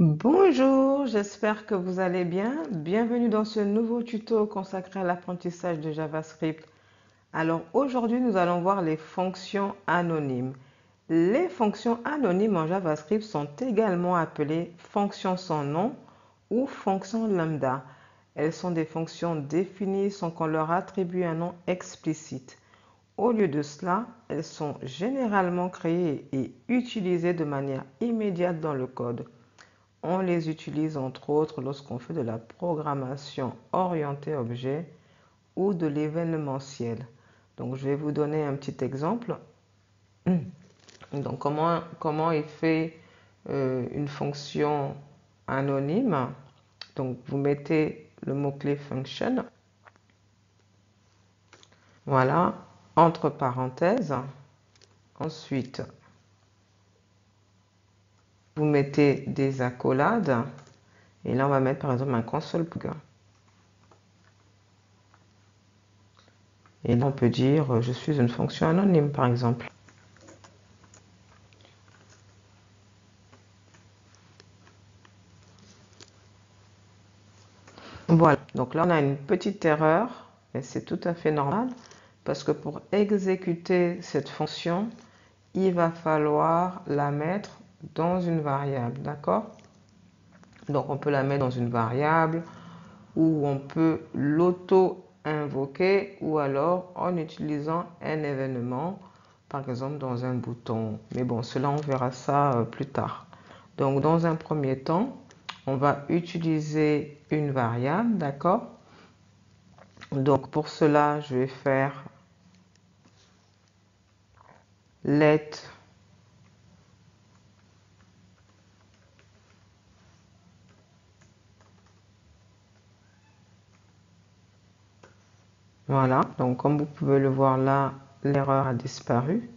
Bonjour, j'espère que vous allez bien. Bienvenue dans ce nouveau tuto consacré à l'apprentissage de JavaScript. Alors aujourd'hui, nous allons voir les fonctions anonymes. Les fonctions anonymes en JavaScript sont également appelées fonctions sans nom ou fonctions lambda. Elles sont des fonctions définies sans qu'on leur attribue un nom explicite. Au lieu de cela, elles sont généralement créées et utilisées de manière immédiate dans le code. On les utilise entre autres lorsqu'on fait de la programmation orientée objet ou de l'événementiel. Donc je vais vous donner un petit exemple. Donc comment il fait une fonction anonyme. Donc vous mettez le mot-clé function. Voilà, entre parenthèses. Ensuite, vous mettez des accolades. Et là, on va mettre par exemple un console plug. Et là, on peut dire je suis une fonction anonyme, par exemple. Voilà, donc là, on a une petite erreur, et c'est tout à fait normal, parce que pour exécuter cette fonction, il va falloir la mettre dans une variable, d'accord? Donc, on peut la mettre dans une variable, ou on peut l'auto-invoquer, ou alors en utilisant un événement, par exemple dans un bouton. Mais bon, cela, on verra ça plus tard. Donc, dans un premier temps, on va utiliser une variable, d'accord? Donc, pour cela, je vais faire let voilà, donc comme vous pouvez le voir là, l'erreur a disparu.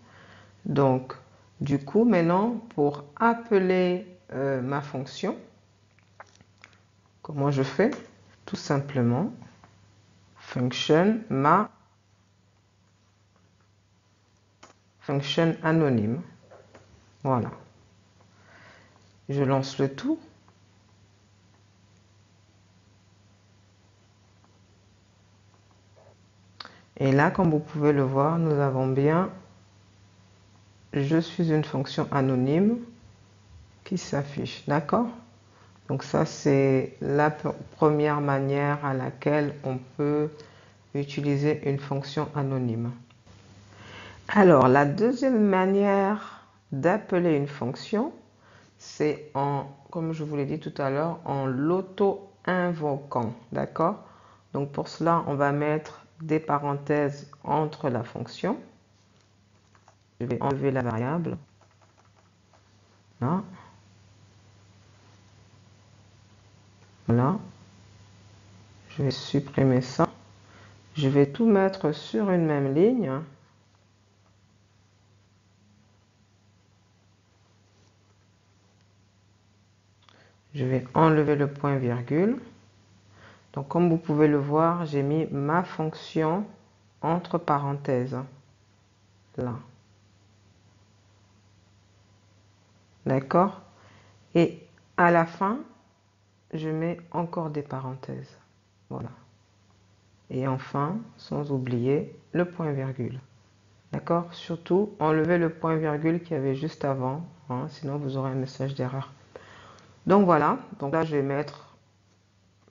Donc, du coup, maintenant, pour appeler ma fonction, comment je fais? Tout simplement, function ma function anonyme. Voilà. Je lance le tout. Et là, comme vous pouvez le voir, nous avons bien je suis une fonction anonyme qui s'affiche. D'accord? Donc ça, c'est la première manière à laquelle on peut utiliser une fonction anonyme. Alors, la deuxième manière d'appeler une fonction, c'est comme je vous l'ai dit tout à l'heure, en l'auto-invoquant. D'accord? Donc pour cela, on va mettre des parenthèses entre la fonction. Je vais enlever la variable. Là. Voilà. Je vais supprimer ça. Je vais tout mettre sur une même ligne. Je vais enlever le point virgule. Donc comme vous pouvez le voir, j'ai mis ma fonction entre parenthèses. Là. D'accord? Et à la fin, je mets encore des parenthèses. Voilà. Et enfin, sans oublier le point virgule. D'accord? Surtout, enlevez le point virgule qu'il y avait juste avant, hein, sinon vous aurez un message d'erreur. Donc voilà, donc là je vais mettre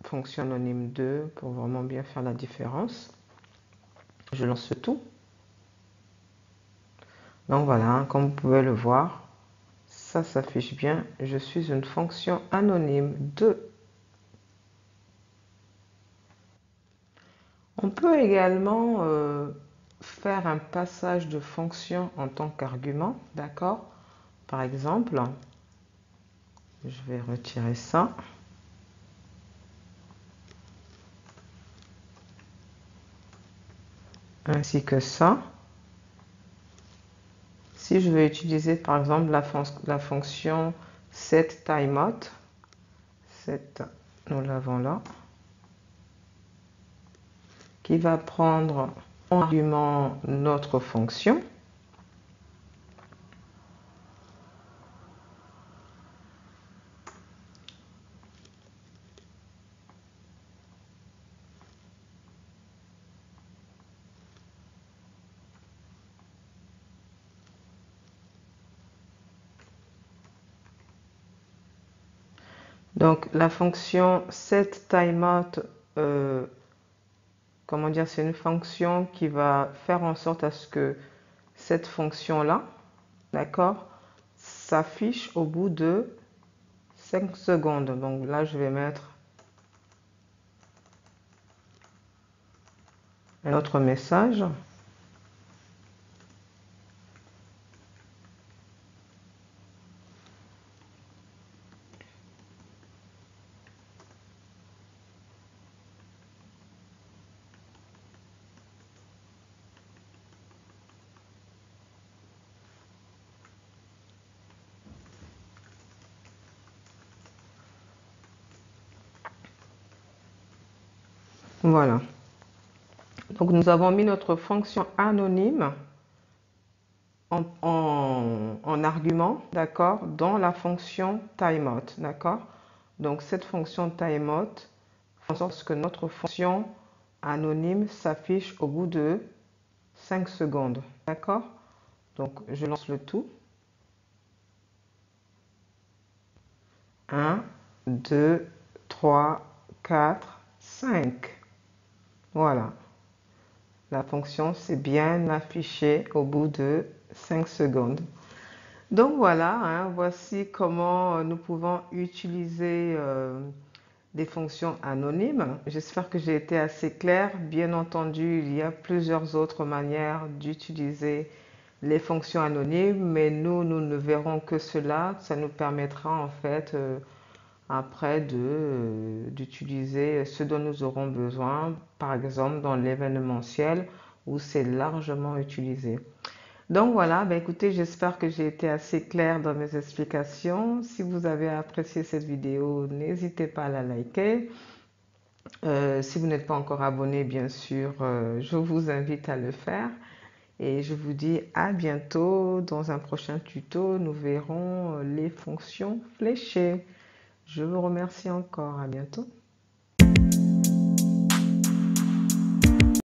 fonction anonyme 2 pour vraiment bien faire la différence. Je lance tout. Donc voilà, comme vous pouvez le voir, ça s'affiche bien. Je suis une fonction anonyme 2. On peut également faire un passage de fonction en tant qu'argument, d'accord? Par exemple, je vais retirer ça. Ainsi que ça. Si je veux utiliser par exemple la fonction setTimeout, nous l'avons là, qui va prendre en argument notre fonction. Donc la fonction setTimeout, comment dire, c'est une fonction qui va faire en sorte à ce que cette fonction-là, d'accord, s'affiche au bout de 5 secondes. Donc là, je vais mettre un autre message. Voilà. Donc nous avons mis notre fonction anonyme en argument, d'accord, dans la fonction timeout, d'accord. Donc cette fonction timeout fait en sorte que notre fonction anonyme s'affiche au bout de 5 secondes, d'accord. Donc je lance le tout. 1, 2, 3, 4, 5. Voilà. La fonction s'est bien affichée au bout de 5 secondes. Donc voilà, hein, voici comment nous pouvons utiliser des fonctions anonymes. J'espère que j'ai été assez claire. Bien entendu, il y a plusieurs autres manières d'utiliser les fonctions anonymes, mais nous ne verrons que cela. Ça nous permettra en fait après d'utiliser ce dont nous aurons besoin, par exemple dans l'événementiel où c'est largement utilisé. Donc voilà, ben écoutez, j'espère que j'ai été assez claire dans mes explications. Si vous avez apprécié cette vidéo, n'hésitez pas à la liker. Si vous n'êtes pas encore abonné, bien sûr, je vous invite à le faire. Et je vous dis à bientôt. Dans un prochain tuto, nous verrons les fonctions fléchées. Je vous remercie encore. À bientôt.